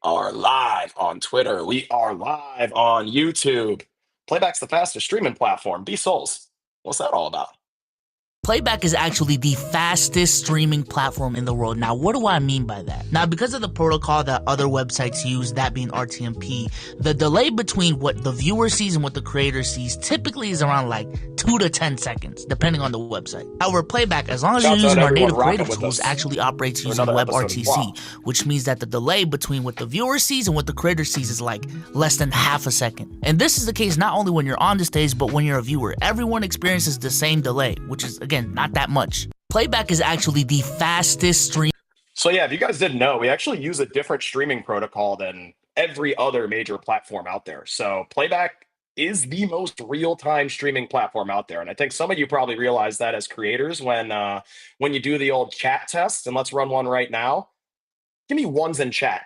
Are live on Twitter. We are live on YouTube. Playback's the fastest streaming platform. B Souls. What's that all about? Playback is actually the fastest streaming platform in the world. Now, what do I mean by that? Now, because of the protocol that other websites use, that being RTMP, the delay between what the viewer sees and what the creator sees typically is around like 2 to 10 seconds, depending on the website. However, Playback, as long as you're Shouts out using our everyone native rocking creative with tools, us actually operates for using another episode of WebRTC, BTow. which means that the delay between what the viewer sees and what the creator sees is like less than half a second. And this is the case not only when you're on the stage, but when you're a viewer. Everyone experiences the same delay, which is, again, not that much. Playback is actually the fastest stream. So yeah, if you guys didn't know, we actually use a different streaming protocol than every other major platform out there. So Playback is the most real-time streaming platform out there. And I think some of you probably realize that as creators when you do the old chat test, and let's run one right now. Give me ones in chat.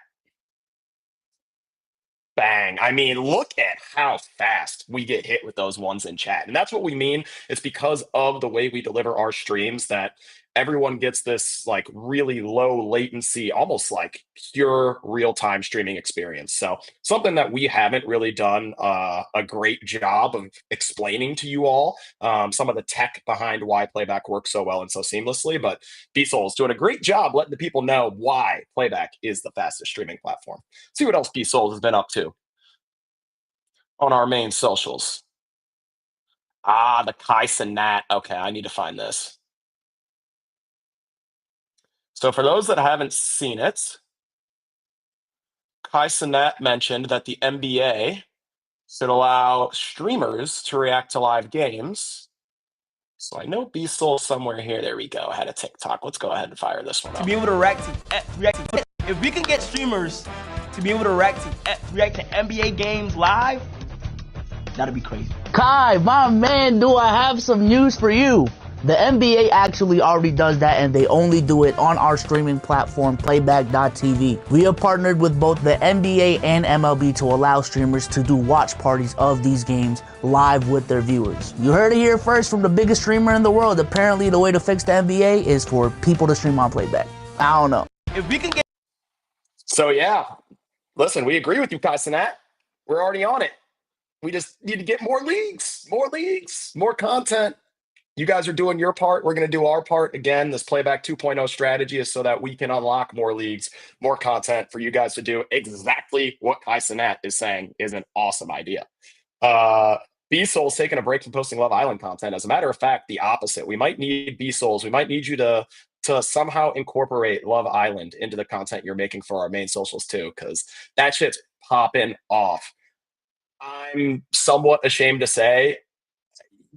Bang. I mean, look at how fast we get hit with those ones in chat. And that's what we mean. It's because of the way we deliver our streams that everyone gets this like really low latency, almost like pure real-time streaming experience. So something that we haven't really done a great job of explaining to you all, some of the tech behind why Playback works so well and so seamlessly. But B-Soul is doing a great job letting the people know why Playback is the fastest streaming platform. See what else B-Soul has been up to on our main socials. Ah, the Kai Nat. Okay, I need to find this. So for those that haven't seen it, Kai Nat mentioned that the NBA should allow streamers to react to live games. So I know B-Soul somewhere here. There we go. I had a TikTok. Let's go ahead and fire this one up. To be able to react to if we can get streamers to be able to react to NBA games live, that'd be crazy. Kai, my man, do I have some news for you? The NBA actually already does that, and they only do it on our streaming platform, Playback.tv. We have partnered with both the NBA and MLB to allow streamers to do watch parties of these games live with their viewers. You heard it here first from the biggest streamer in the world. Apparently, the way to fix the NBA is for people to stream on Playback. I don't know. If we can get So yeah, listen, we agree with you, Kai Nat. We're already on it. We just need to get more leagues, more content. You guys are doing your part. We're going to do our part. Again, this Playback 2.0 strategy is so that we can unlock more leagues, more content for you guys to do exactly what Kai Nat is saying is an awesome idea. B-Soul's taking a break from posting Love Island content. As a matter of fact, the opposite. We might need B-Souls. We might need you to somehow incorporate Love Island into the content you're making for our main socials too, because that shit's popping off. I'm somewhat ashamed to say,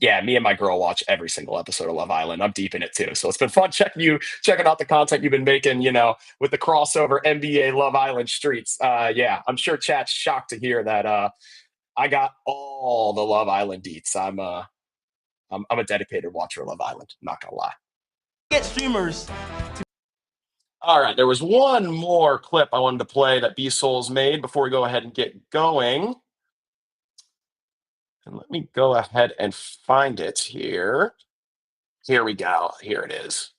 yeah, me and my girl watch every single episode of Love Island. I'm deep in it too. So it's been fun checking out the content you've been making, with the crossover NBA Love Island streets. Yeah, I'm sure chat's shocked to hear that I got all the Love Island deets. I'm a dedicated watcher of Love Island, not gonna lie. get streamers, All right, there was one more clip I wanted to play that B-Souls made before we go ahead and get going. And let me go ahead and find it here. Here we go. Here it is.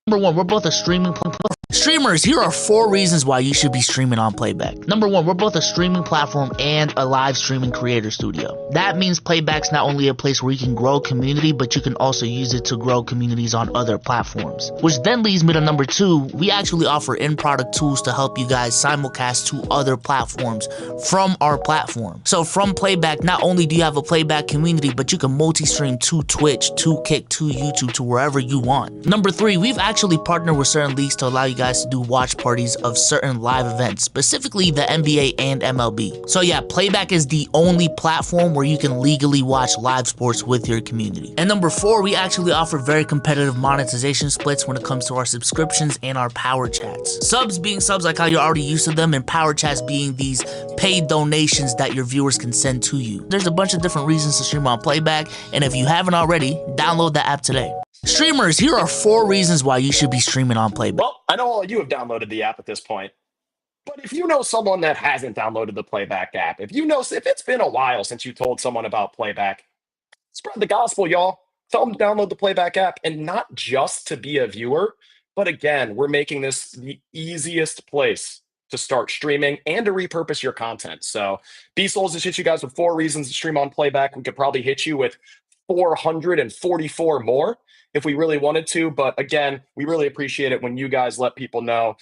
Number one, we're both a streaming platform. Streamers, here are 4 reasons why you should be streaming on Playback. Number one, we're both a streaming platform and a live streaming creator studio. That means Playback's not only a place where you can grow a community, but you can also use it to grow communities on other platforms. Which then leads me to number 2, we actually offer in-product tools to help you guys simulcast to other platforms from our platform. So from Playback, not only do you have a Playback community, but you can multi-stream to Twitch, to Kick, to YouTube, to wherever you want. Number 3, we've actually partnered with certain leagues to allow you guys to do watch parties of certain live events, specifically the NBA and MLB. So yeah, Playback is the only platform where you can legally watch live sports with your community. And number 4, we actually offer very competitive monetization splits when it comes to our subscriptions and our power chats. Subs being subs like how you're already used to them, and power chats being these paid donations that your viewers can send to you. There's a bunch of different reasons to stream on Playback, and if you haven't already, download the app today. Streamers, here are 4 reasons why you should be streaming on Playback. Well, I know all of you have downloaded the app at this point, but if you know someone that hasn't downloaded the Playback app, if it's been a while since you told someone about Playback, spread the gospel, y'all. Tell them to download the Playback app, and not just to be a viewer, but again, we're making this the easiest place to start streaming and to repurpose your content. So B-Souls has hit you guys with 4 reasons to stream on Playback. We could probably hit you with 444 more if we really wanted to. But again, we really appreciate it when you guys let people know,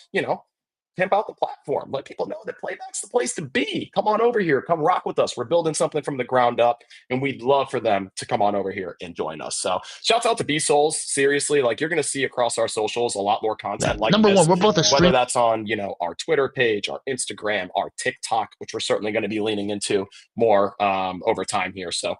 pimp out the platform. Let people know that Playback's the place to be. Come on over here. Come rock with us. We're building something from the ground up, and we'd love for them to come on over here and join us. So shouts out to B-Souls. Seriously, like you're going to see across our socials a lot more content like Number this. one, we're both a Whether stream. that's on, our Twitter page, our Instagram, our TikTok, which we're certainly going to be leaning into more over time here. So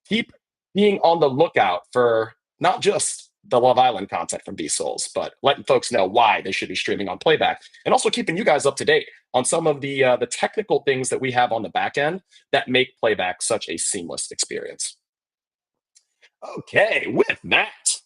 keep being on the lookout for not just the Love Island content from B-Souls, but letting folks know why they should be streaming on Playback, and also keeping you guys up to date on some of the technical things that we have on the back end that make Playback such a seamless experience. Okay, with that,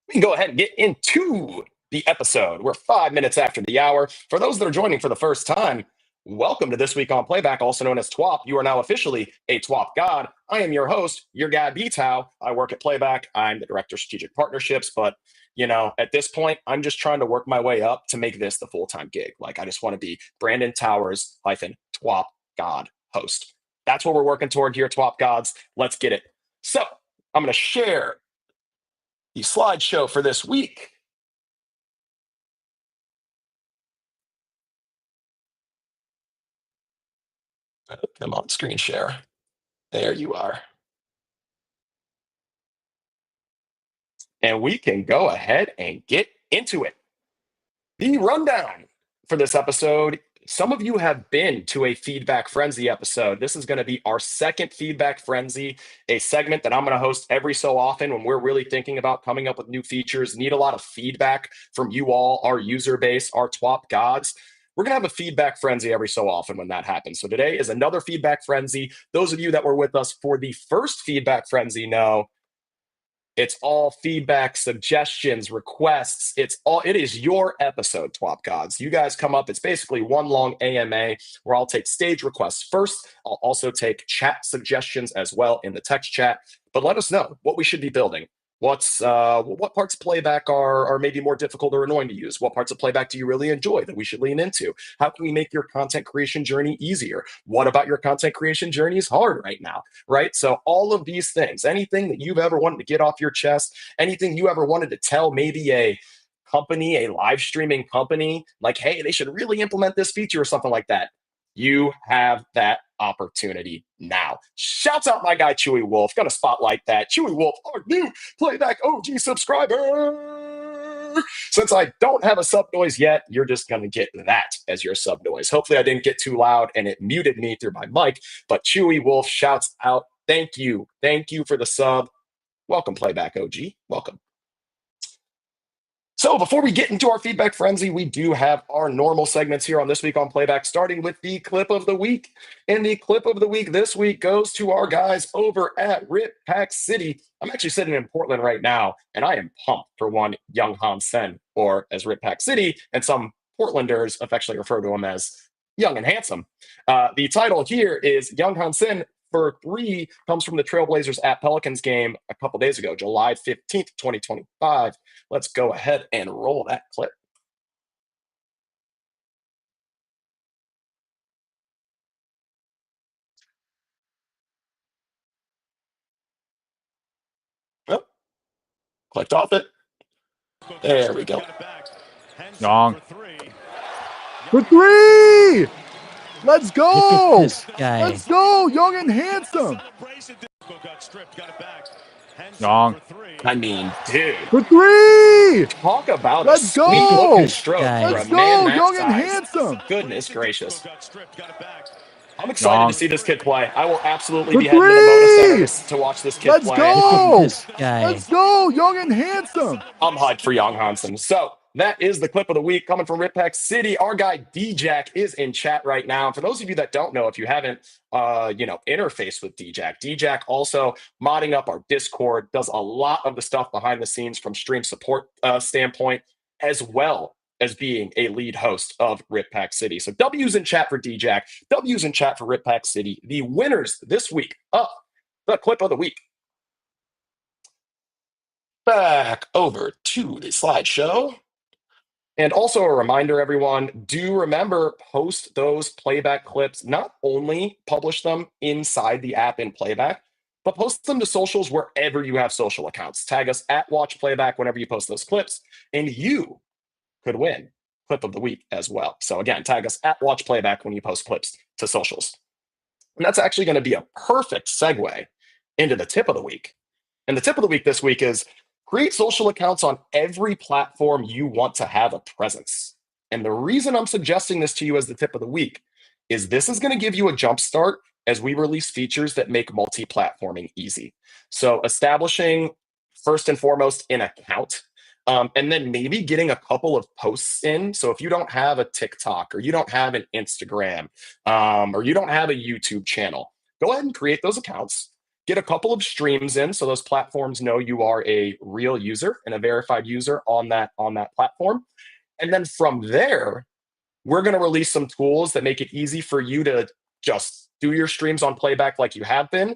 we can go ahead and get into the episode. We're 5 minutes after the hour. For those that are joining for the first time, welcome to This Week on Playback, also known as TWAP. You are now officially a TWAP god. I am your host, your guy, BTow. I work at Playback. I'm the Director of Strategic Partnerships, but at this point, I'm just trying to work my way up to make this the full-time gig. Like, I just want to be Brandon Towers -TWAP god host. That's what we're working toward here, TWAP gods. Let's get it. So I'm going to share the slideshow for this week. Come on, screen share. There you are. And we can go ahead and get into it. The rundown for this episode. Some of you have been to a Feedback Frenzy episode. This is going to be our second Feedback Frenzy, a segment that I'm going to host every so often when we're really thinking about coming up with new features, need a lot of feedback from you all, our user base, our TWAP gods. We're going to have a Feedback Frenzy every so often when that happens. So today is another Feedback Frenzy. Those of you that were with us for the first Feedback Frenzy know it's all feedback, suggestions, requests. It is your episode, TWAP gods. You guys come up. It's basically one long AMA where I'll take stage requests first. I'll also take chat suggestions as well in the text chat. But let us know what we should be building. What parts of Playback are maybe more difficult or annoying to use? What parts of Playback do you really enjoy that we should lean into? How can we make your content creation journey easier? What about your content creation journey is hard right now, right? So all of these things, anything that you've ever wanted to get off your chest, anything you ever wanted to tell maybe a company, a live streaming company, like, hey, they should really implement this feature or something like that. You have that opportunity now. Shouts out my guy, Chewy Wolf. Gonna spotlight that. Chewy Wolf, our new Playback OG subscriber. Since I don't have a sub noise yet, you're just gonna get that as your sub noise. Hopefully I didn't get too loud and it muted me through my mic, but Chewy Wolf shouts out. Thank you. Thank you for the sub. Welcome, Playback OG. Welcome. So before we get into our Feedback Frenzy, we do have our normal segments here on This Week on Playback, starting with the clip of the week. And the clip of the week this week goes to our guys over at Rip Pack City. I'm actually sitting in Portland right now, and I am pumped for one Young Han Sen, or as Rip Pack City, and some Portlanders affectionately refer to him as Young and Handsome. The title here is Young Han Sen for 3 comes from the Trailblazers at Pelicans game a couple days ago, July 15th, 2025. Let's go ahead and roll that clip. Oh, clicked off it. There we go. Young. For 3! Let's go! This guy. Let's go, Young and Handsome! Young. I mean, dude. For 3! Talk about Let's a sweet go! looking stroke Guy. for Let's a man go, that Young and size. Handsome! Goodness gracious. I'm excited Young. to see this kid play. I will absolutely For be heading to the Moda 3! Center to watch this kid Let's play. go! This guy. Let's go, Young and Handsome! I'm hyped for Young Hansen. So that is the clip of the week coming from Rip Pack City. Our guy D-Jack is in chat right now. For those of you that don't know, if you haven't, interfaced with D-Jack, D-Jack also modding up our Discord, does a lot of the stuff behind the scenes from stream support standpoint, as well as being a lead host of Rip Pack City. So W's in chat for D-Jack, W's in chat for Rip Pack City. The winners this week of the clip of the week. Back over to the slideshow. And also a reminder, everyone, do remember post those playback clips, not only publish them inside the app in playback, but post them to socials wherever you have social accounts. Tag us at Watch Playback whenever you post those clips, and you could win clip of the week as well. So again, tag us at Watch Playback when you post clips to socials. And that's actually going to be a perfect segue into the tip of the week. And the tip of the week this week is create social accounts on every platform you want to have a presence. And the reason I'm suggesting this to you as the tip of the week is this is going to give you a jump start as we release features that make multi-platforming easy. So establishing first and foremost an account, and then maybe getting a couple of posts in. So if you don't have a TikTok or you don't have an Instagram, or you don't have a YouTube channel, go ahead and create those accounts. Get a couple of streams in so those platforms know you are a real user and a verified user on that platform. And then from there, we're going to release some tools that make it easy for you to just do your streams on playback like you have been,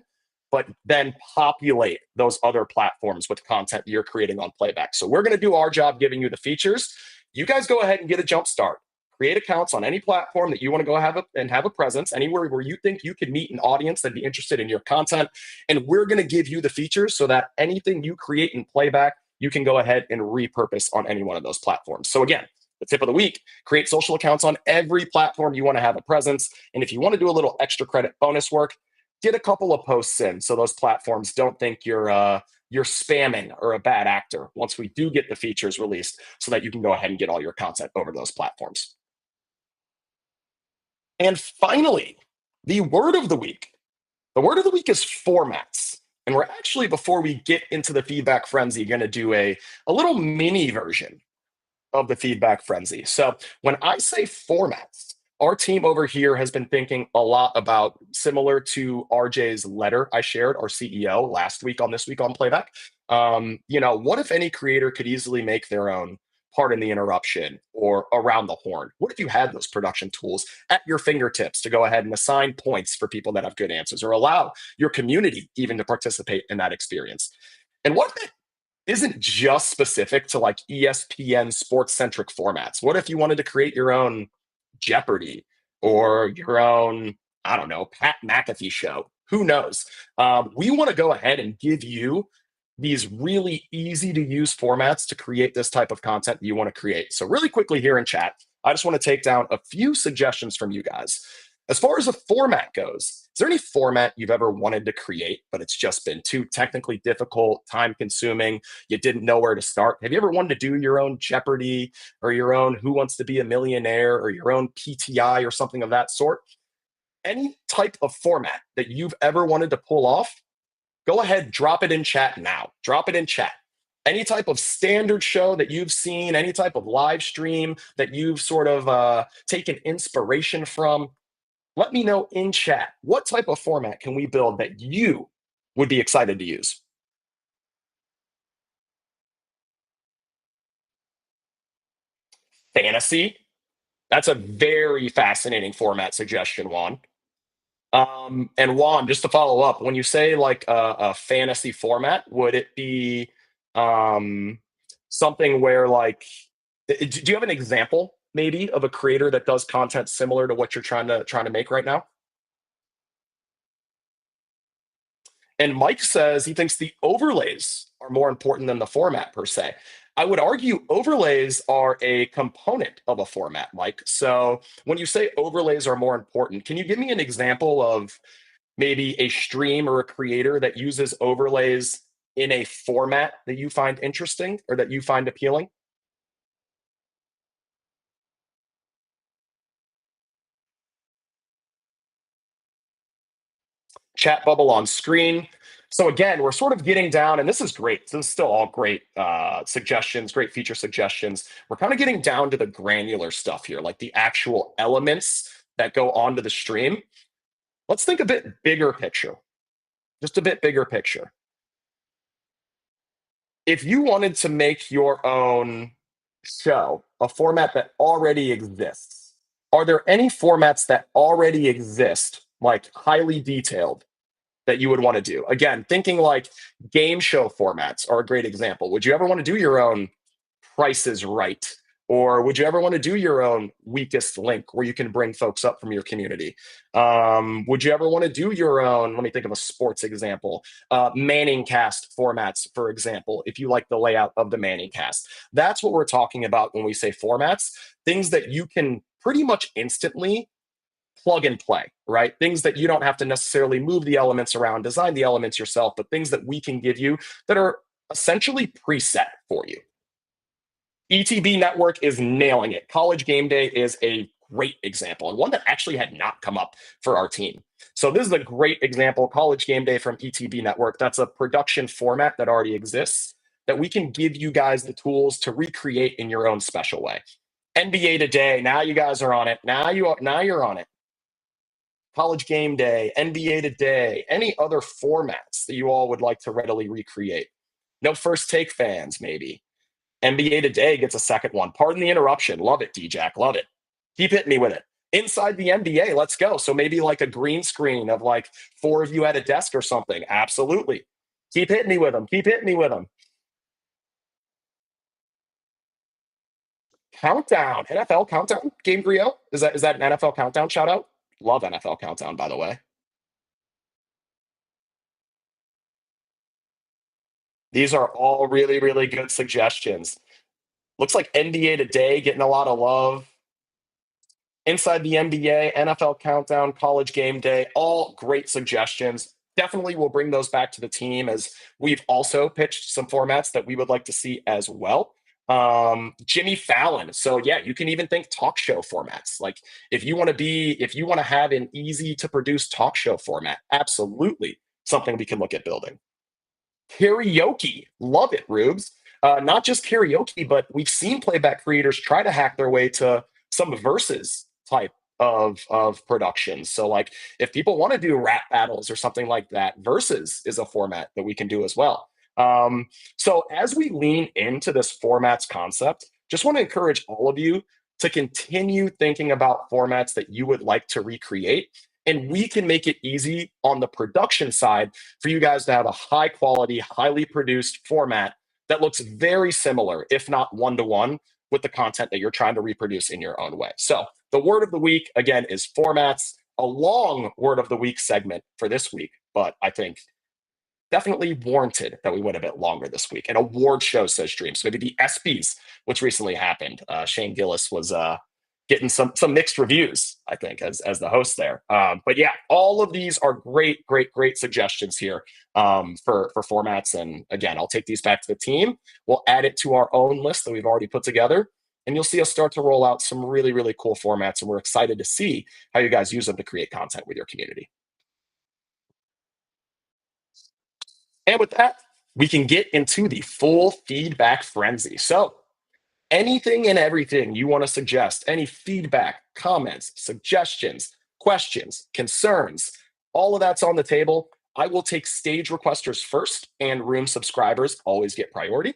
but then populate those other platforms with content you're creating on playback. So we're going to do our job giving you the features. You guys go ahead and get a jump start. Create accounts on any platform that you want to go have a presence, anywhere where you think you can meet an audience that'd be interested in your content. And we're going to give you the features so that anything you create in playback, you can go ahead and repurpose on any one of those platforms. So again, the tip of the week, create social accounts on every platform you want to have a presence. And if you want to do a little extra credit bonus work, get a couple of posts in so those platforms don't think you're spamming or a bad actor once we do get the features released, so that you can go ahead and get all your content over those platforms. And finally, the word of the week. The word of the week is formats. And we're actually, before we get into the feedback frenzy, going to do a little mini version of the feedback frenzy. So when I say formats, our team over here has been thinking a lot about, similar to RJ's letter I shared, our CEO, last week on This Week on Playback. What if any creator could easily make their own Pardon the Interruption or Around the Horn? What if you had those production tools at your fingertips to go ahead and assign points for people that have good answers, or allow your community even to participate in that experience? And what if it isn't just specific to like ESPN sports centric formats? What if you wanted to create your own Jeopardy or your own, I don't know, Pat McAfee show? Who knows? We want to go ahead and give you these really easy to use formats to create this type of content you want to create. So really quickly here in chat, I just want to take down a few suggestions from you guys. As far as a format goes, is there any format you've ever wanted to create, but it's just been too technically difficult, time consuming, you didn't know where to start? Have you ever wanted to do your own Jeopardy or your own Who Wants to Be a Millionaire or your own PTI or something of that sort? Any type of format that you've ever wanted to pull off, go ahead, drop it in chat now. Drop it in chat. Any type of standard show that you've seen, any type of live stream that you've sort of taken inspiration from, let me know in chat. What type of format can we build that you would be excited to use? Fantasy. That's a very fascinating format suggestion, Juan. And Juan, just to follow up, when you say like a fantasy format, would it be um, something where like, do you have an example maybe of a creator that does content similar to what you're trying to make right now? And Mike says he thinks the overlays are more important than the format per se. I would argue overlays are a component of a format, Mike. So when you say overlays are more important, can you give me an example of maybe a stream or a creator that uses overlays in a format that you find interesting or that you find appealing? Chat bubble on screen. So again, we're sort of getting down, and this is great. This is still all great suggestions, great feature suggestions. We're kind of getting down to the granular stuff here, like the actual elements that go onto the stream. Let's think a bit bigger picture, just a bit bigger picture. If you wanted to make your own show, a format that already exists, are there any formats that already exist, like highly detailed, that you would want to do? Again, thinking like game show formats are a great example. Would you ever want to do your own Price is Right Or would you ever want to do your own weakest link where you can bring folks up from your community? Would you ever want to do your own, let me think of a sports example, Manning cast formats, for example, if you like the layout of the Manning cast? That's what we're talking about when we say formats, things that you can pretty much instantly plug and play, right? Things that you don't have to necessarily move the elements around, design the elements yourself, but things that we can give you that are essentially preset for you. ETB Network is nailing it. College Game Day is a great example, and one that actually had not come up for our team. So this is a great example, College Game Day from ETB Network. That's a production format that already exists that we can give you guys the tools to recreate in your own special way. NBA Today, now you guys are on it. Now you're on it. College Game Day, NBA Today, any other formats that you all would like to readily recreate. No First Take fans, maybe. NBA Today gets a second one. Pardon the interruption. Love it, D-Jack. Love it. Keep hitting me with it. Inside the NBA, let's go. So maybe like a green screen of like 4 of you at a desk or something. Absolutely. Keep hitting me with them. Keep hitting me with them. Countdown. NFL Countdown. Game Brio. Is that an NFL Countdown shout out? Love NFL Countdown, by the way. These are all really, really good suggestions. Looks like NBA Today getting a lot of love. Inside the NBA, NFL Countdown, College Game Day, all great suggestions. Definitely will bring those back to the team as we've also pitched some formats that we would like to see as well. Jimmy Fallon. So yeah, you can even think talk show formats. Like if you want to have an easy to produce talk show format, absolutely something we can look at building. Karaoke. Love it, Rubes. Not just karaoke, but we've seen playback creators try to hack their way to some verses type of productions. So like if people want to do rap battles or something like that, verses is a format that we can do as well. So as we lean into this formats concept, just want to encourage all of you to continue thinking about formats that you would like to recreate. And we can make it easy on the production side for you guys to have a high quality, highly produced format that looks very similar, if not one-to-one, with the content that you're trying to reproduce in your own way. So the word of the week, again, is formats. A long word of the week segment for this week, but I think definitely warranted that we went a bit longer this week. An award show, says Stream. So maybe the ESPYs, which recently happened. Shane Gillis was getting some mixed reviews, I think, as the host there. But yeah, all of these are great, great, great suggestions here for formats. And again, I'll take these back to the team. We'll add it to our own list that we've already put together. And you'll see us start to roll out some really, really cool formats. And we're excited to see how you guys use them to create content with your community. And with that, we can get into the full feedback frenzy. So anything and everything you want to suggest, any feedback, comments, suggestions, questions, concerns, all of that's on the table. I will take stage requesters first, and room subscribers always get priority.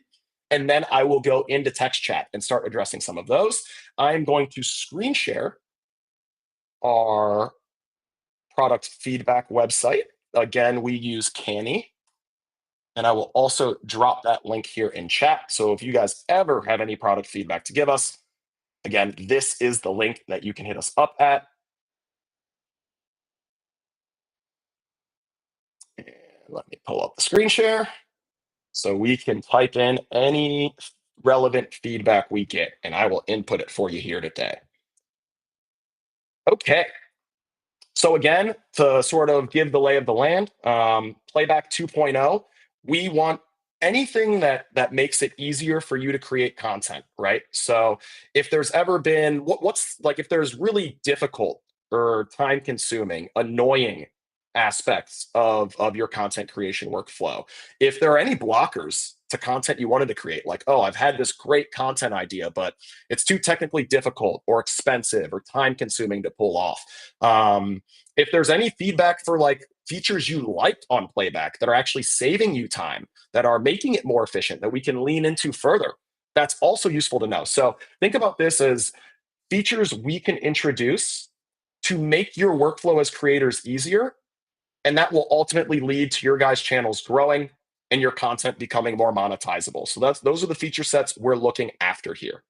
And then I will go into text chat and start addressing some of those. I'm going to screen share our product feedback website. Again, we use Canny. And I will also drop that link here in chat. So if you guys ever have any product feedback to give us, again, this is the link that you can hit us up at. And let me pull up the screen share so we can type in any relevant feedback we get, and I will input it for you here today. Okay. So again, to sort of give the lay of the land, Playback 2.0, we want anything that makes it easier for you to create content, right? So if there's ever been, what's like, if there's really difficult or time consuming, annoying aspects of your content creation workflow, if there are any blockers to content you wanted to create, like, oh, I've had this great content idea, but it's too technically difficult or expensive or time consuming to pull off. If there's any feedback for like features you liked on Playback that are actually saving you time, that are making it more efficient, that we can lean into further, that's also useful to know. So think about this as features we can introduce to make your workflow as creators easier. And that will ultimately lead to your guys' channels growing and your content becoming more monetizable. So those are the feature sets we're looking after here.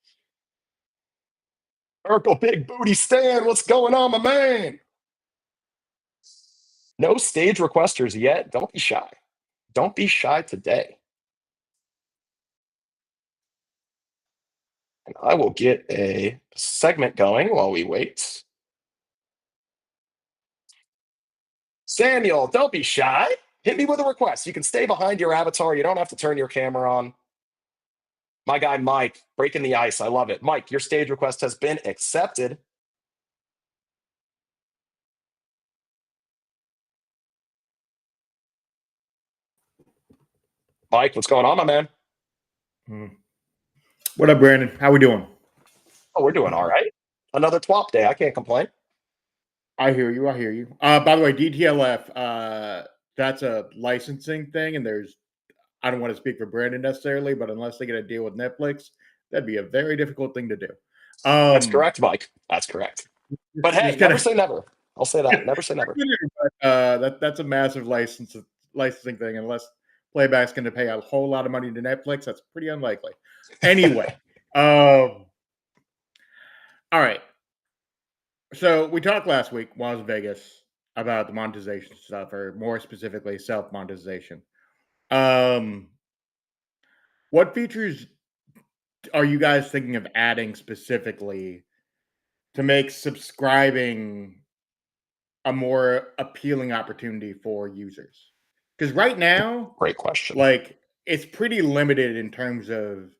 Urkel Big Booty Stan, what's going on, my man? No stage requesters yet. Don't be shy. Don't be shy today. And I will get a segment going while we wait. Samuel, don't be shy. Hit me with a request. You can stay behind your avatar. You don't have to turn your camera on. My guy Mike, breaking the ice. I love it. Mike, your stage request has been accepted. Mike, what's going on, my man? What up, Brandon? How we doing? Oh, we're doing all right. Another twop day. I can't complain. I hear you. I hear you. By the way, DTLF, that's a licensing thing, and I don't want to speak for Brandon necessarily, but unless they get a deal with Netflix, that'd be a very difficult thing to do. That's correct, Mike. That's correct. But hey, just kinda, never say never. I'll say that. Never say never. that's a massive licensing thing. Unless Playback's going to pay a whole lot of money to Netflix, that's pretty unlikely. Anyway, all right. So we talked last week while I was in Vegas about the monetization stuff, or more specifically, self-monetization. What features are you guys thinking of adding specifically to make subscribing a more appealing opportunity for users? Because right now, Great question. like, it's pretty limited in terms of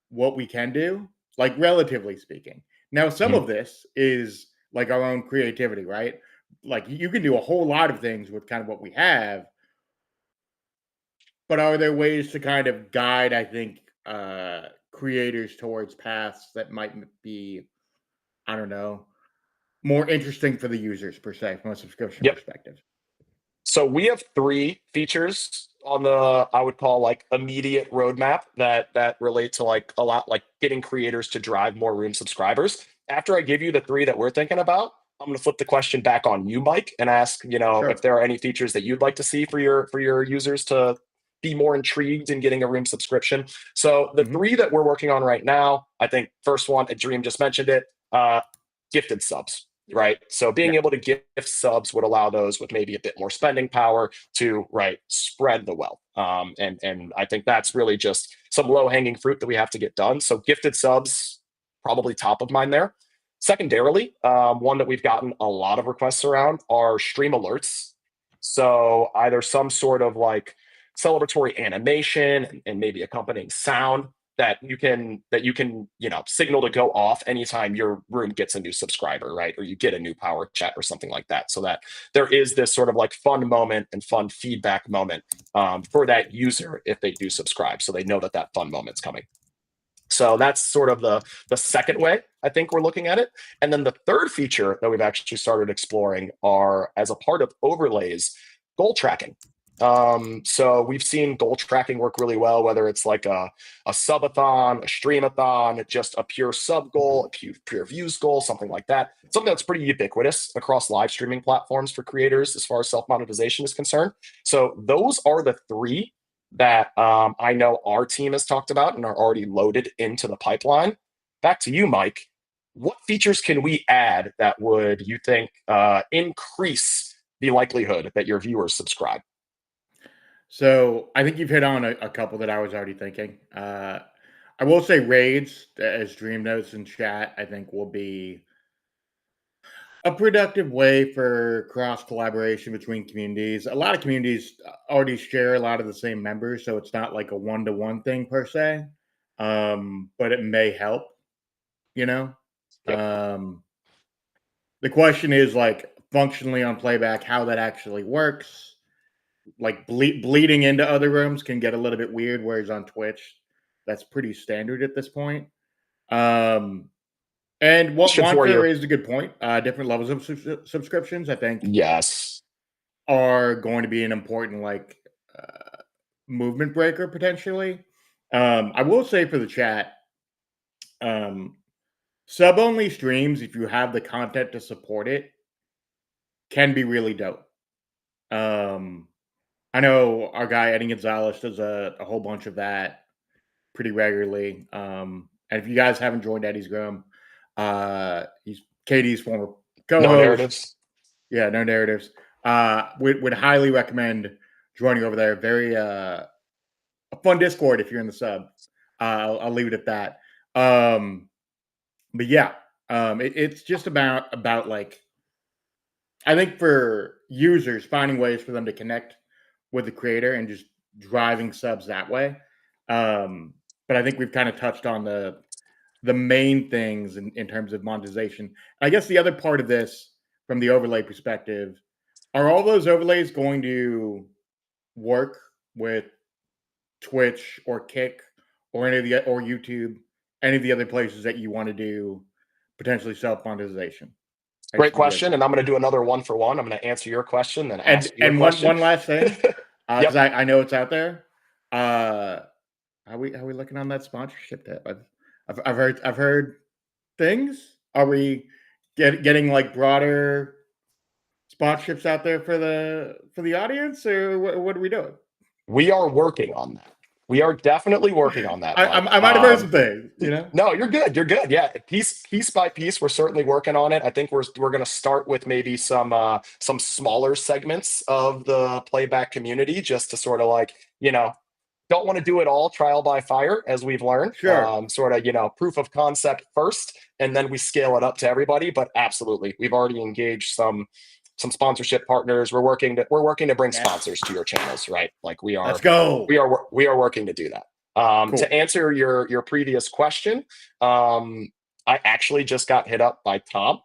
what we can do, like, relatively speaking. Now, some of this is like our own creativity, right? Like, you can do a whole lot of things with kind of what we have, but are there ways to kind of guide, I think, creators towards paths that might be, I don't know, more interesting for the users per se from a subscription Yep. perspective? So we have 3 features on the, I would call, like, immediate roadmap that relate to, like, a lot, like getting creators to drive more room subscribers. After I give you the 3 that we're thinking about, I'm going to flip the question back on you, Mike, and ask, Sure. if there are any features that you'd like to see for your users to be more intrigued in getting a room subscription. So the 3 that we're working on right now, I think first one, Dream just mentioned it, gifted subs. Right. So being able to gift subs would allow those with maybe a bit more spending power to spread the wealth. And I think that's really just some low hanging fruit that we have to get done. So gifted subs, probably top of mind there. Secondarily, one that we've gotten a lot of requests around are stream alerts. So either some sort of like celebratory animation and maybe accompanying sound that you can signal to go off anytime your room gets a new subscriber, right? Or you get a new power chat or something like that, so that there is this sort of like fun moment and fun feedback moment for that user if they do subscribe, so they know that that fun moment's coming. So that's sort of the second way I think we're looking at it. And then the third feature that we've actually started exploring are, as a part of overlays, goal tracking. So we've seen goal tracking work really well, whether it's like a subathon, a streamathon, just a pure sub goal, a pure views goal, something like that. Something that's pretty ubiquitous across live streaming platforms for creators as far as self-monetization is concerned. So those are the 3 that I know our team has talked about and are already loaded into the pipeline. Back to you, Mike. What features can we add that would, you think, increase the likelihood that your viewers subscribe? So I think you've hit on a couple that I was already thinking. I will say raids, as Dream notes in chat, I think will be a productive way for cross collaboration between communities. A lot of communities already share a lot of the same members, so it's not like a one-to-one thing per se. But it may help, you know. Yep. The question is, like, functionally on Playback, how that actually works. Like, bleeding into other rooms can get a little bit weird, whereas on Twitch, that's pretty standard at this point. And what Question for Juanfer you. raised a good point. Different levels of subscriptions, I think, Yes. are going to be an important movement breaker potentially. I will say for the chat, sub only streams, if you have the content to support it, can be really dope. I know our guy Eddie Gonzalez does a whole bunch of that pretty regularly. And if you guys haven't joined Eddie's room, He's KD's former No co-host. narratives. Yeah, no narratives. Would highly recommend joining over there. Very a fun Discord if you're in the sub. I'll leave it at that. But yeah, it's just about like, I think for users finding ways for them to connect with the creator and just driving subs that way. But I think we've kind of touched on the main things in terms of monetization. I guess the other part of this, from the overlay perspective, are all those overlays going to work with Twitch or Kick or any of the or YouTube, any of the other places that you want to do potentially self monetization? Great question. And I'm going to do another one for one. I'm going to answer your question, then ask you a And question. one last thing, because Yep. I know it's out there. How we looking on that sponsorship tab? I've heard things. Are we getting like broader sponsorships out there for the audience, or what are we doing? We are working on that. We are definitely working on that, Mark. I might have heard some things, you know. No, you're good. You're good. Yeah, piece by piece, we're certainly working on it. I think we're going to start with maybe some smaller segments of the playback community, just to sort of like, don't want to do it all trial by fire, as we've learned. Sure. Sort of, proof of concept first, and then we scale it up to everybody. But absolutely, we've already engaged some sponsorship partners. We're working to bring sponsors to your channels, right? Like we are. Let's go. We are working to do that. Cool. To answer your previous question, I actually just got hit up by Tom,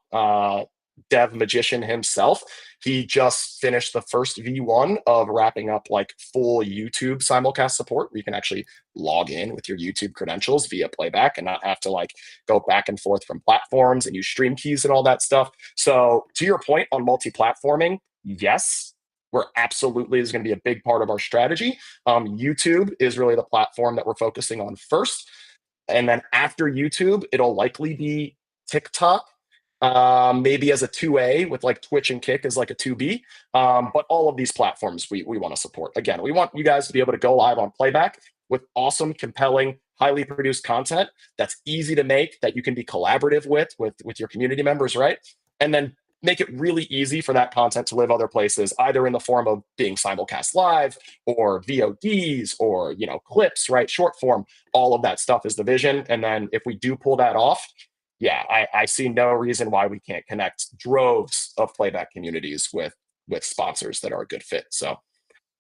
dev magician himself. He just finished the first V1 of wrapping up like full YouTube simulcast support, where you can actually log in with your YouTube credentials via Playback and not have to like go back and forth from platforms and use stream keys and all that stuff. So to your point on multi-platforming, yes, we're absolutely is going to be a big part of our strategy. YouTube is really the platform that we're focusing on first. And then after YouTube, it'll likely be TikTok, maybe as a 2A with like Twitch and Kick as like a 2B. But all of these platforms we want to support. Again, we want you guys to be able to go live on Playback with awesome, compelling, highly produced content that's easy to make, that you can be collaborative with your community members, right? And then make it really easy for that content to live other places, either in the form of being simulcast live or VODs or, clips, right? Short form, all of that stuff is the vision. And then if we do pull that off, yeah, I see no reason why we can't connect droves of playback communities with sponsors that are a good fit. So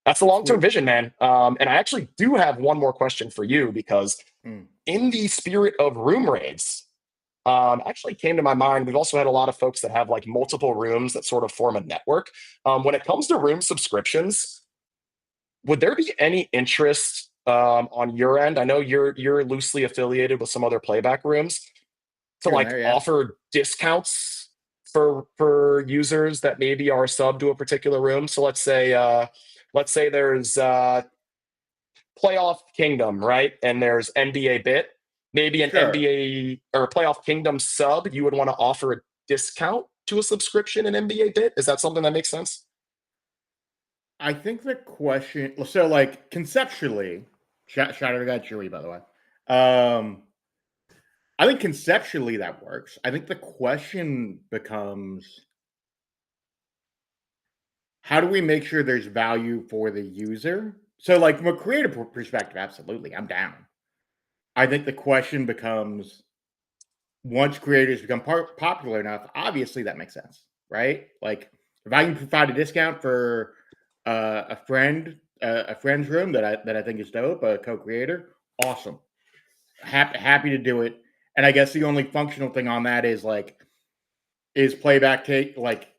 that's the long-term vision, man. And I actually do have one more question for you, because in the spirit of room raids, actually came to my mind. We've also had a lot of folks that have like multiple rooms that sort of form a network. When it comes to room subscriptions, would there be any interest on your end? I know you're loosely affiliated with some other playback rooms to like offer discounts for users that maybe are sub to a particular room. So let's say there's Playoff Kingdom, right? And there's NBA Bit. Maybe an NBA or Playoff Kingdom sub, you would want to offer a discount to a subscription in NBA Bit. Is that something that makes sense? I think the question, so like conceptually, shout out to that Chewy, by the way. I think conceptually that works. I think the question becomes, how do we make sure there's value for the user? So like from a creative perspective, absolutely, I'm down. I think the question becomes, once creators become popular enough, obviously that makes sense, right? Like if I can provide a discount for a friend's room that I think is dope, a co-creator, awesome. Happy to do it. And I guess the only functional thing on that is like, is Playback take, like,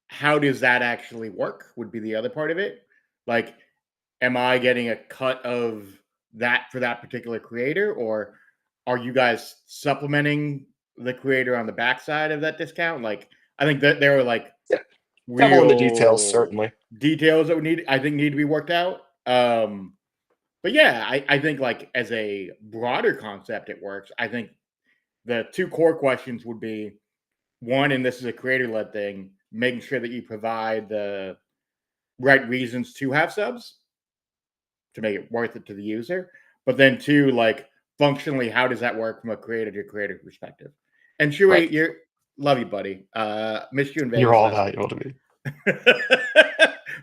how does that actually work would be the other part of it. Like, am I getting a cut of that for that particular creator, or are you guys supplementing the creator on the backside of that discount? Like, I think that there are like Devil in the details, certainly. Details that need to be worked out. But yeah, I think like as a broader concept, it works. I think the two core questions would be, one, and this is a creator-led thing, making sure that you provide the right reasons to have subs to make it worth it to the user. But then two, like functionally, how does that work from a creator to creator perspective? And Chewy, Right. you're love you, buddy. Missed you in Vegas. You're all last valuable to me.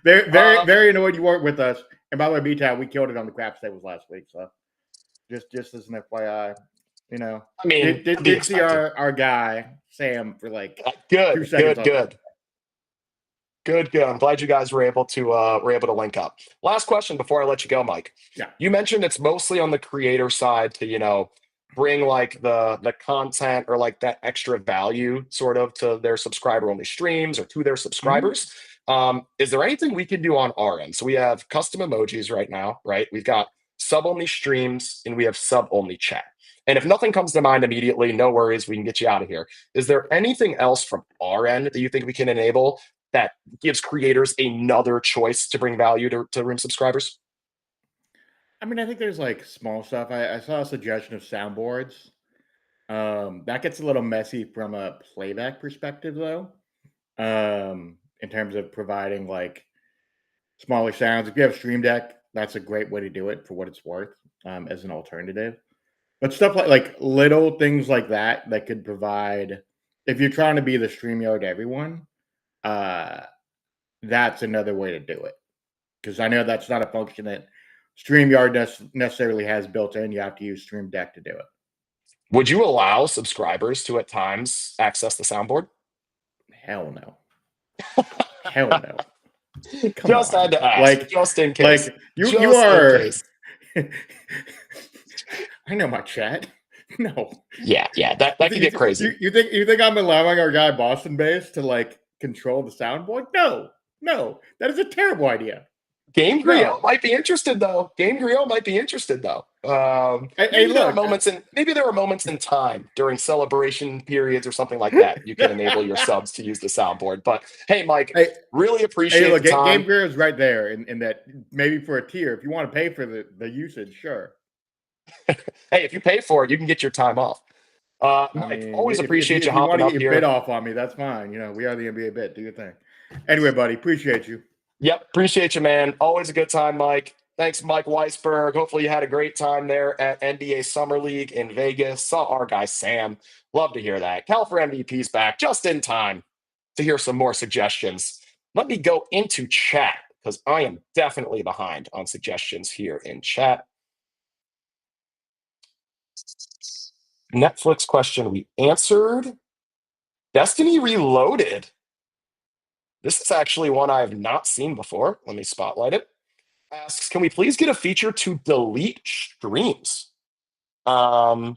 very annoyed you weren't with us. And by the way, BTow, we killed it on the craps tables last week. So just as an FYI, you know, I mean, did see our guy Sam for like 2 seconds. Good. I'm glad you guys were able to link up. Last question before I let you go, Mike. Yeah. You mentioned it's mostly on the creator side to, bring like the content or like that extra value sort of to their subscriber only streams or to their subscribers. Is there anything we can do on our end? So we have custom emojis right now, right? We've got sub only streams and we have sub only chat. And if nothing comes to mind immediately, no worries, we can get you out of here. Is there anything else from our end that you think we can enable that gives creators another choice to bring value to room subscribers? I mean, I think there's like small stuff. I saw a suggestion of soundboards. That gets a little messy from a playback perspective, though. In terms of providing like smaller sounds. If you have Stream Deck, that's a great way to do it for what it's worth, as an alternative. But stuff like little things like that could provide, if you're trying to be the StreamYard everyone, that's another way to do it. Because I know that's not a function that StreamYard necessarily has built in. You have to use Stream Deck to do it. Would you allow subscribers to at times access the soundboard? Hell no. Hell no. Just had to ask, just in case. Like you are. I know my chat. No. Yeah, that could get crazy. You think I'm allowing our guy Boston Base to like control the soundboard? No, that is a terrible idea. Game Griot might be interested though. Maybe there are moments in time during celebration periods or something like that. You can enable your subs to use the soundboard. But hey, Mike, really appreciate the time. Game Griot is right there in that maybe for a tier. If you want to pay for the usage, sure. Hey, if you pay for it, you can get your time off. Mike, always appreciate you hopping up here. If you want to get your bid off on me, that's fine. We are the NBA bit. Do your thing. Anyway, buddy, appreciate you. Yep, appreciate you, man. Always a good time, Mike. Thanks, Mike Weisberg. Hopefully you had a great time there at NBA Summer League in Vegas. Saw our guy Sam. Love to hear that. Cal for MVP's back just in time to hear some more suggestions. Let me go into chat because I am definitely behind on suggestions here in chat. Netflix question we answered. Destiny Reloaded. This is actually one I have not seen before. Let me spotlight it. Asks, can we please get a feature to delete streams? I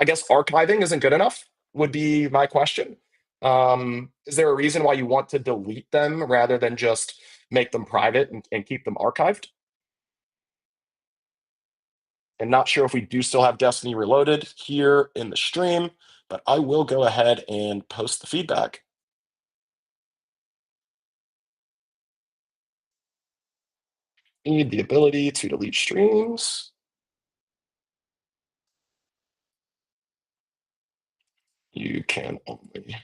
guess archiving isn't good enough, would be my question. Is there a reason why you want to delete them rather than just make them private and keep them archived? And not sure if we do still have Destiny Reloaded here in the stream, but I will go ahead and post the feedback. Need the ability to delete streams. You can only.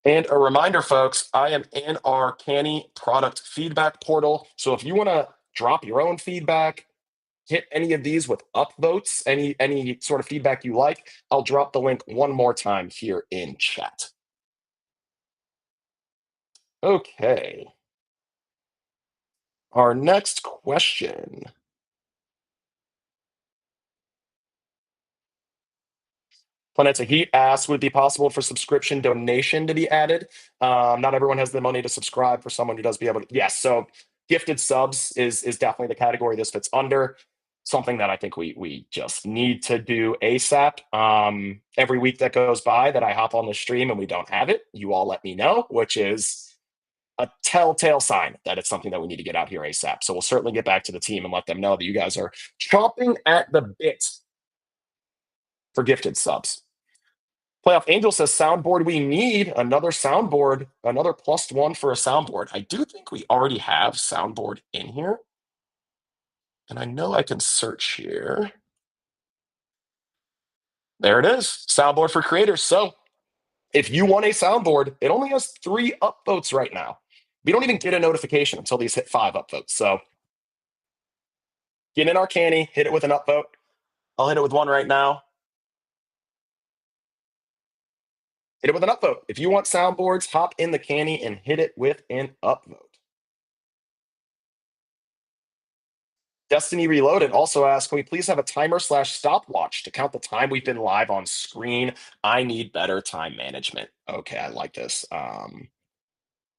And a reminder, folks, I am in our Canny product feedback portal. So if you want to drop your own feedback, hit any of these with upvotes, any sort of feedback you like, I'll drop the link one more time here in chat. Okay. Our next question. Planeta Heat asks, would it be possible for subscription donation to be added? Not everyone has the money to subscribe for someone who does be able to. Yes, so gifted subs is definitely the category this fits under. Something that I think we just need to do ASAP. Every week that goes by that I hop on the stream and we don't have it, you all let me know, which is a telltale sign that it's something that we need to get out here ASAP. So we'll certainly get back to the team and let them know that you guys are chomping at the bit for gifted subs. Playoff Angel says soundboard, we need another soundboard, another +1 for a soundboard. I do think we already have soundboard in here. And I know I can search here. There it is, soundboard for creators. So If you want a soundboard, it only has 3 upvotes right now. We don't even get a notification until these hit 5 upvotes. So get in our canny, hit it with an upvote. I'll hit it with one right now. Hit it with an upvote. If you want soundboards, hop in the canny and hit it with an upvote. Destiny Reloaded also asked, can we please have a timer/stopwatch to count the time we've been live on screen? I need better time management. Okay, I like this.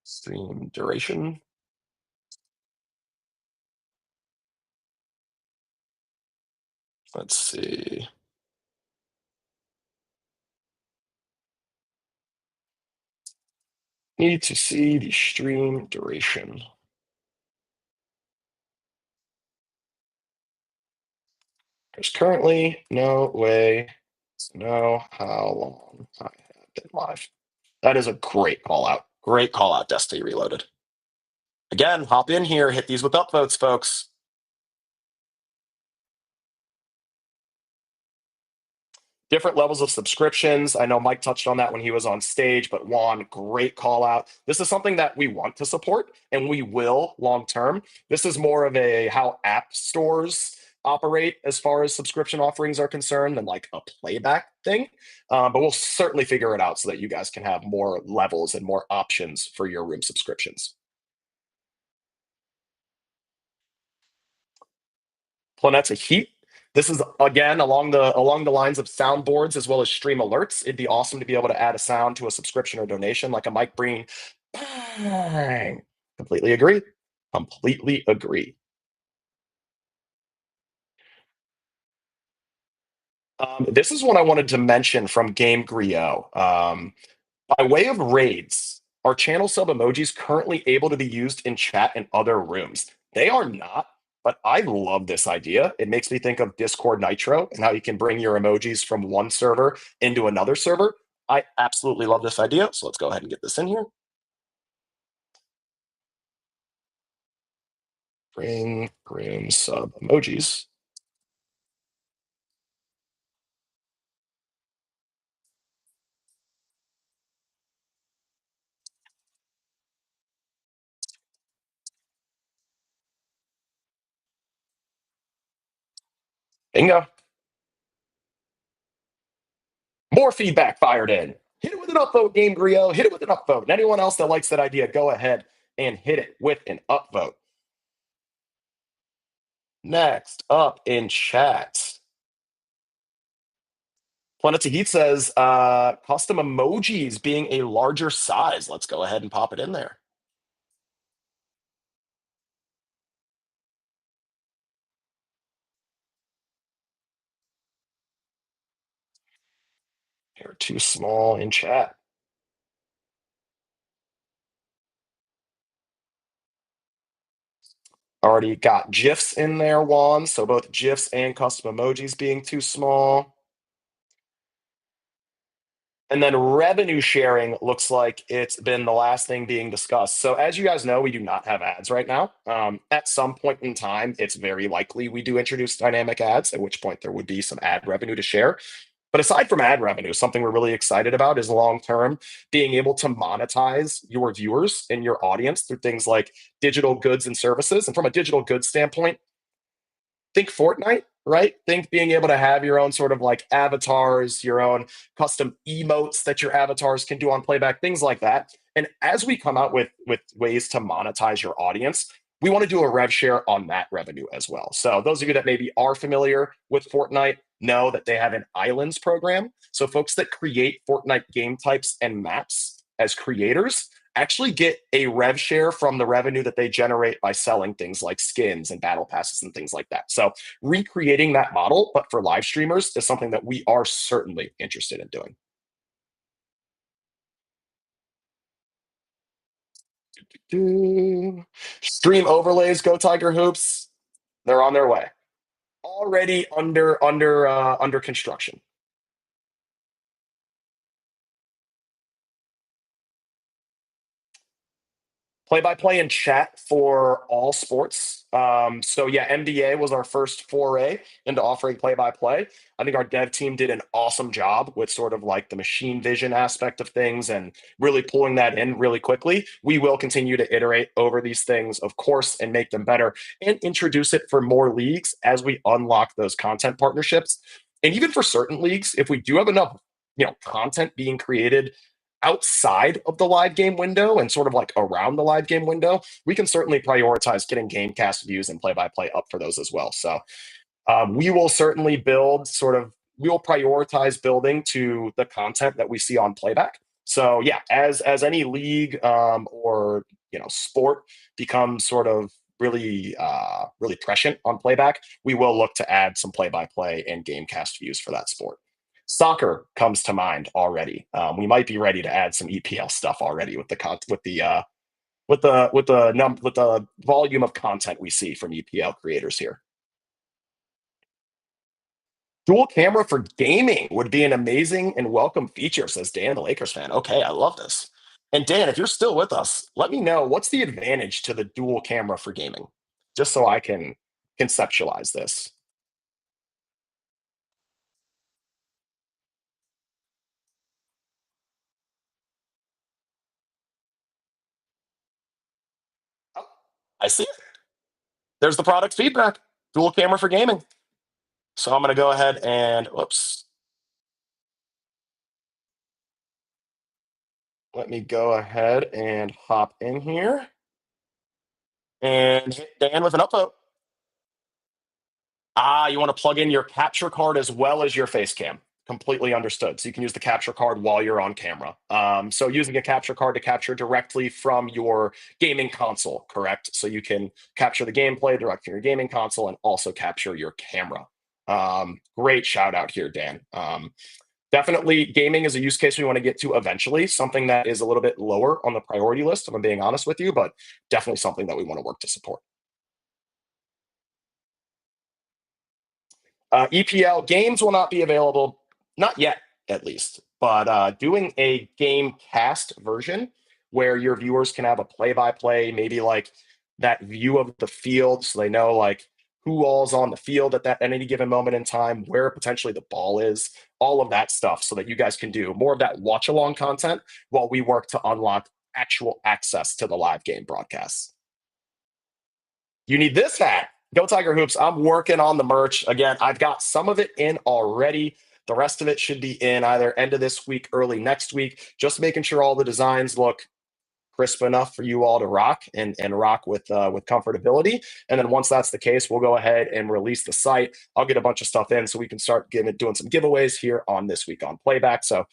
Stream duration. Let's see. Need to see the stream duration. There's currently no way to know how long I have been live. That is a great call out. Great call out, Destiny Reloaded. Again, hop in here, hit these with upvotes, folks. Different levels of subscriptions. I know Mike touched on that when he was on stage, but Juan, great call out. This is something that we want to support and we will long term. This is more of a how app stores operate as far as subscription offerings are concerned than like a playback thing. But we'll certainly figure it out so that you guys can have more levels and more options for your room subscriptions. Planeta Heat. This is again along the lines of soundboards as well as stream alerts. It'd be awesome to be able to add a sound to a subscription or donation, like a Mike Breen. Bang. Completely agree. Completely agree. This is what I wanted to mention from Game Griot. By way of raids, are channel sub emojis currently able to be used in chat in other rooms? They are not, but I love this idea. It makes me think of Discord Nitro and how you can bring your emojis from one server into another server. I absolutely love this idea. So let's go ahead and get this in here. Bring room sub emojis. Bingo. More feedback fired in. Hit it with an upvote, Game Griot. Hit it with an upvote. And anyone else that likes that idea, go ahead and hit it with an upvote. Next up in chat, Planet to Heat says custom emojis being a larger size. Let's go ahead and pop it in there. They're too small in chat. Already got GIFs in there, Juan. So both GIFs and custom emojis being too small. And then revenue sharing looks like it's been the last thing being discussed. So as you guys know, we do not have ads right now. At some point in time, it's very likely we do introduce dynamic ads, at which point there would be some ad revenue to share. But aside from ad revenue, something we're really excited about is long term being able to monetize your viewers and your audience through things like digital goods and services. And from a digital goods standpoint, think Fortnite, right? Think being able to have your own sort of like avatars, your own custom emotes that your avatars can do on playback, things like that. And as we come out with ways to monetize your audience, we want to do a rev share on that revenue as well. So those of you that maybe are familiar with Fortnite know that they have an islands program. So folks that create Fortnite game types and maps as creators actually get a rev share from the revenue that they generate by selling things like skins and battle passes and things like that. So recreating that model, but for live streamers, is something that we are certainly interested in doing. Stream overlays, go Tiger Hoops. They're on their way. Already under construction. Play-by-play and chat for all sports. So yeah, NBA was our first foray into offering play-by-play. I think our dev team did an awesome job with sort of like the machine vision aspect of things and really pulling that in really quickly. We will continue to iterate over these things, of course, and make them better and introduce it for more leagues as we unlock those content partnerships. And even for certain leagues, if we do have enough, content being created outside of the live game window and sort of like around the live game window, we can certainly prioritize getting game cast views and play-by-play up for those as well. So we will certainly we will prioritize building to the content that we see on Playback. So yeah, as any league or sport becomes sort of really prescient on Playback, we will look to add some play-by-play and game cast views for that sport. Soccer comes to mind already. We might be ready to add some EPL stuff already with the volume of content we see from EPL creators here. Dual camera for gaming would be an amazing and welcome feature, says Dan, the Lakers fan. Okay, I love this. And Dan, if you're still with us, let me know what's the advantage to the dual camera for gaming, just so I can conceptualize this. Oh, I see it. There's the product feedback. Dual camera for gaming. So I'm going to go ahead and, whoops. Let me go ahead and hop in here and hit Dan with an upvote. You want to plug in your capture card as well as your face cam. Completely understood. So you can use the capture card while you're on camera. So using a capture card to capture directly from your gaming console, correct? So you can capture the gameplay direct from your gaming console and also capture your camera. Great shout out here, Dan. Definitely gaming is a use case we want to get to eventually, something that is a little bit lower on the priority list, if I'm being honest with you, but definitely something that we want to work to support. EPL games will not be available, not yet at least, but doing a game cast version where your viewers can have a play-by-play, maybe like that view of the field so they know like who all's on the field at any given moment in time, where potentially the ball is, all of that stuff so that you guys can do more of that watch along content while we work to unlock actual access to the live game broadcasts. You need this hat. Go Tiger Hoops. I'm working on the merch. Again, I've got some of it in already. The rest of it should be in either end of this week, early next week. Just making sure all the designs look crisp enough for you all to rock and rock with comfortability. And then once that's the case, we'll go ahead and release the site. I'll get a bunch of stuff in so we can start doing some giveaways here on This Week on Playback. So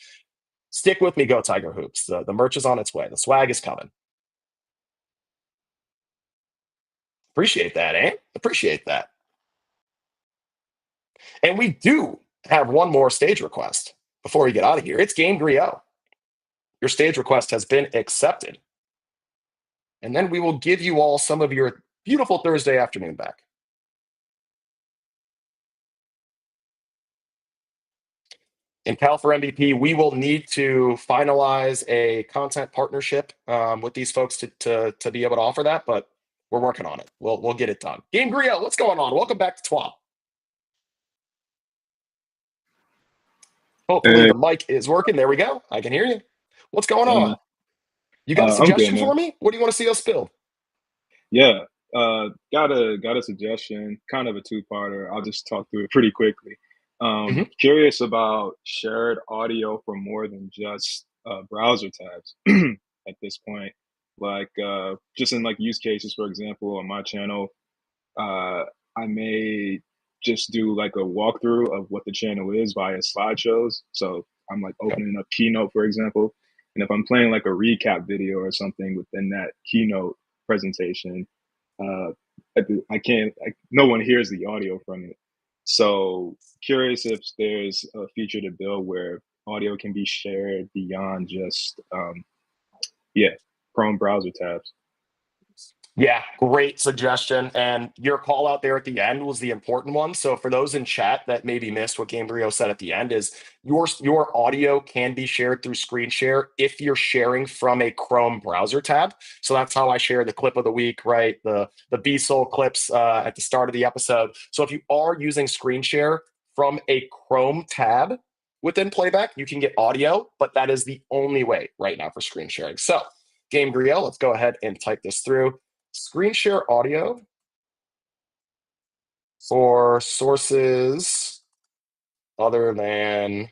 stick with me, Go Tiger Hoops. The merch is on its way. The swag is coming. Appreciate that, eh? Appreciate that. And we do have one more stage request before we get out of here. It's Game Griot. Your stage request has been accepted. And then we will give you all some of your beautiful Thursday afternoon back. In Cal for MVP, we will need to finalize a content partnership with these folks to be able to offer that, but we're working on it. We'll get it done. Game Griot, what's going on? Welcome back to TWAP. Hopefully the mic is working. There we go. I can hear you. What's going on? You got a suggestion for me? What do you want to see us build? Yeah, got a suggestion, kind of a two-parter. I'll just talk through it pretty quickly. Curious about shared audio for more than just browser tabs at this point. Like just in like use cases, for example, on my channel, I may just do like a walkthrough of what the channel is via slideshows. So I'm like opening up Keynote, for example, and if I'm playing like a recap video or something within that Keynote presentation, no one hears the audio from it. So curious if there's a feature to build where audio can be shared beyond just Chrome browser tabs. Yeah, great suggestion. And your call out there at the end was the important one. So for those in chat that maybe missed what Game Brio said at the end is your audio can be shared through screen share if you're sharing from a Chrome browser tab. So that's how I share the clip of the week, right? The B-Soul clips at the start of the episode. So if you are using screen share from a Chrome tab within Playback, you can get audio, but that is the only way right now for screen sharing. So Game Brio, let's go ahead and type this through. Screen share audio for sources other than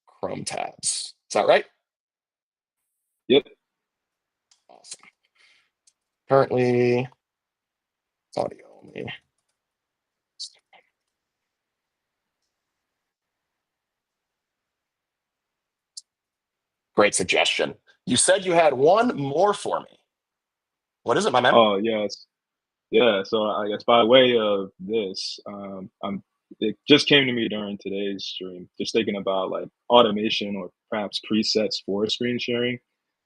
Chrome tabs. Is that right? Yep. Awesome. Currently, it's audio only. Great suggestion. You said you had one more for me. What is it, my man? Oh yes. Yeah, so I guess by way of this, it just came to me during today's stream, just thinking about like automation or perhaps presets for screen sharing.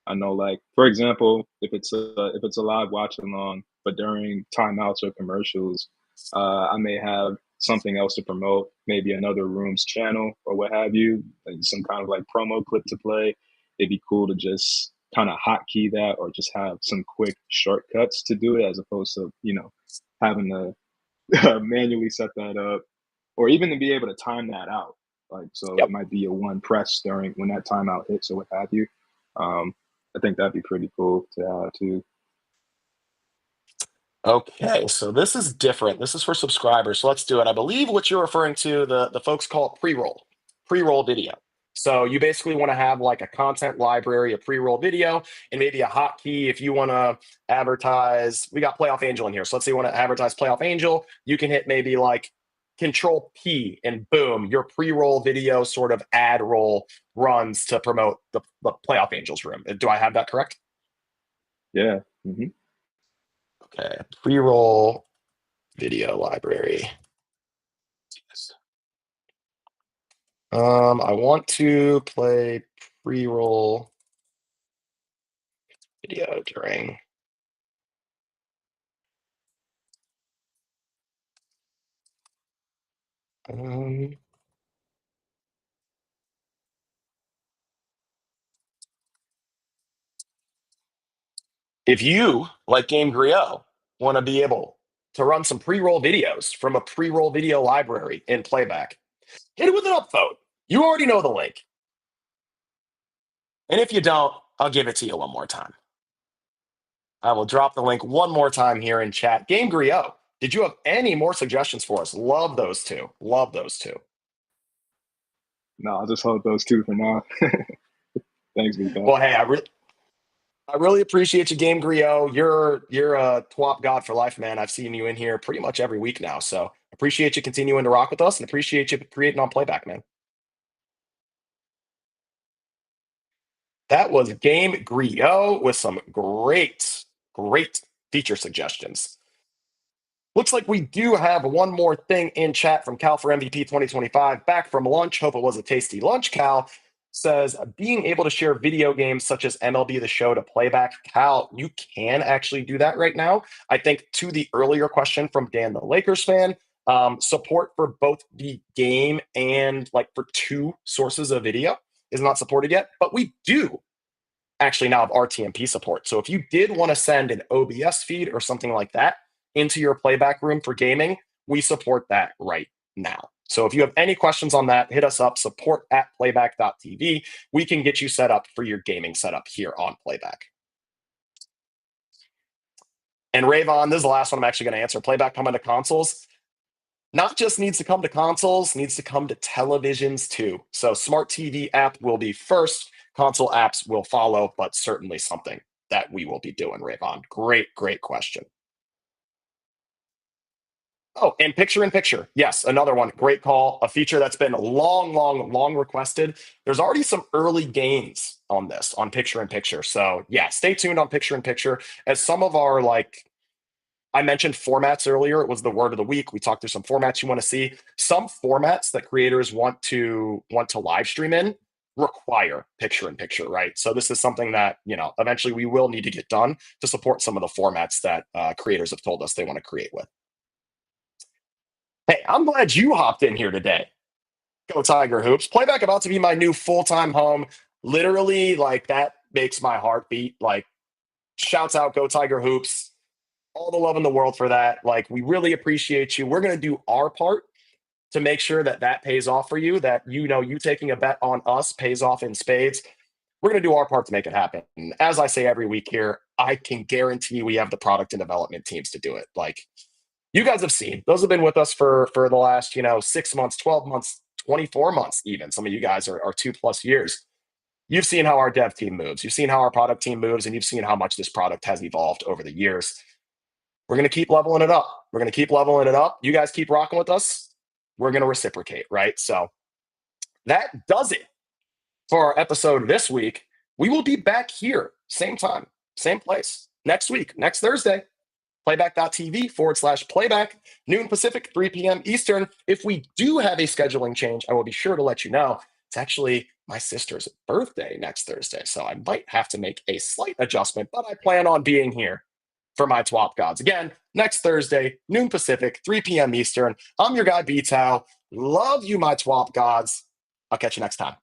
I know, like for example, if it's a live watch along, but during timeouts or commercials, I may have something else to promote, maybe another room's channel or what have you, like some kind of like promo clip to play. It'd be cool to just kind of hotkey that or just have some quick shortcuts to do it as opposed to having to manually set that up or even to be able to time that out, like so Yep. it might be a one press during when that timeout hits or what have you. I think that'd be pretty cool to have too. Okay, so this is different. This is for subscribers. So let's do it. I believe what you're referring to, the folks call it pre-roll video. So you basically want to have like a content library, a pre-roll video, and maybe a hotkey if you want to advertise. We got Playoff Angel in here. So let's say you want to advertise Playoff Angel. You can hit maybe like Control P and boom, your pre-roll video sort of ad roll runs to promote the Playoff Angels room. Do I have that correct? Yeah. Hmm. Okay, pre-roll video library. I want to play pre-roll video during. Um, if you, like Game Griot, want to be able to run some pre-roll videos from a pre-roll video library in Playback, hit it with an upvote. You already know the link. And if you don't, I'll give it to you one more time. I will drop the link one more time here in chat. Game Griot, did you have any more suggestions for us? Love those two. Love those two. No, I'll just hold those two for now. Thanks, BTow. Well, hey, I really appreciate you, Game Griot. You're a TWAP god for life, man. I've seen you in here pretty much every week now. So appreciate you continuing to rock with us and appreciate you creating on Playback, man. That was Game Griot with some great feature suggestions. Looks like we do have one more thing in chat from Cal for MVP 2025. Back from lunch. Hope it was a tasty lunch, Cal. Says being able to share video games such as MLB The Show to Playback. Cal, you can actually do that right now. I think to the earlier question from Dan, the Lakers fan, support for both the game and like for two sources of video is not supported yet, but we do actually now have RTMP support. So if you did want to send an OBS feed or something like that into your Playback room for gaming, we support that right now. So if you have any questions on that, hit us up, support@playback.tv. We can get you set up for your gaming setup here on Playback. And Rayvon, this is the last one I'm actually going to answer. Playback coming to consoles. Not just needs to come to consoles, needs to come to televisions too. So smart TV app will be first. Console apps will follow, but certainly something that we will be doing, Rayvon. Great question. Oh, and picture in picture. Yes, another one. Great call. A feature that's been long requested. There's already some early gains on this, on picture in picture. So yeah, stay tuned on picture in picture. As some of our I mentioned formats earlier. It was the word of the week. We talked through some formats you want to see. Some formats that creators want to live stream in require picture-in-picture, right? So this is something that, eventually we will need to get done to support some of the formats that creators have told us they want to create with. Hey, I'm glad you hopped in here today. Go Tiger Hoops. Playback about to be my new full-time home. Literally, like, that makes my heart beat. Like, shouts out Go Tiger Hoops. All the love in the world for that. Like, we really appreciate you. We're going to do our part to make sure that that pays off for you, that, you taking a bet on us pays off in spades. We're going to do our part to make it happen. And as I say every week here, I can guarantee we have the product and development teams to do it. Like, you guys have seen, those have been with us for the last, 6 months, 12 months, 24 months even. Some of you guys are 2+ years. You've seen how our dev team moves. You've seen how our product team moves, and you've seen how much this product has evolved over the years. We're going to keep leveling it up. We're going to keep leveling it up. You guys keep rocking with us. We're going to reciprocate, right? So that does it for our episode this week. We will be back here, same time, same place, next week, next Thursday. Playback.tv/playback, noon Pacific, 3 p.m. Eastern. If we do have a scheduling change, I will be sure to let you know. It's actually my sister's birthday next Thursday, so I might have to make a slight adjustment, but I plan on being here for my TWAP gods. Again, next Thursday, noon Pacific, 3 p.m. Eastern. I'm your guy, BTow. Love you, my TWAP gods. I'll catch you next time.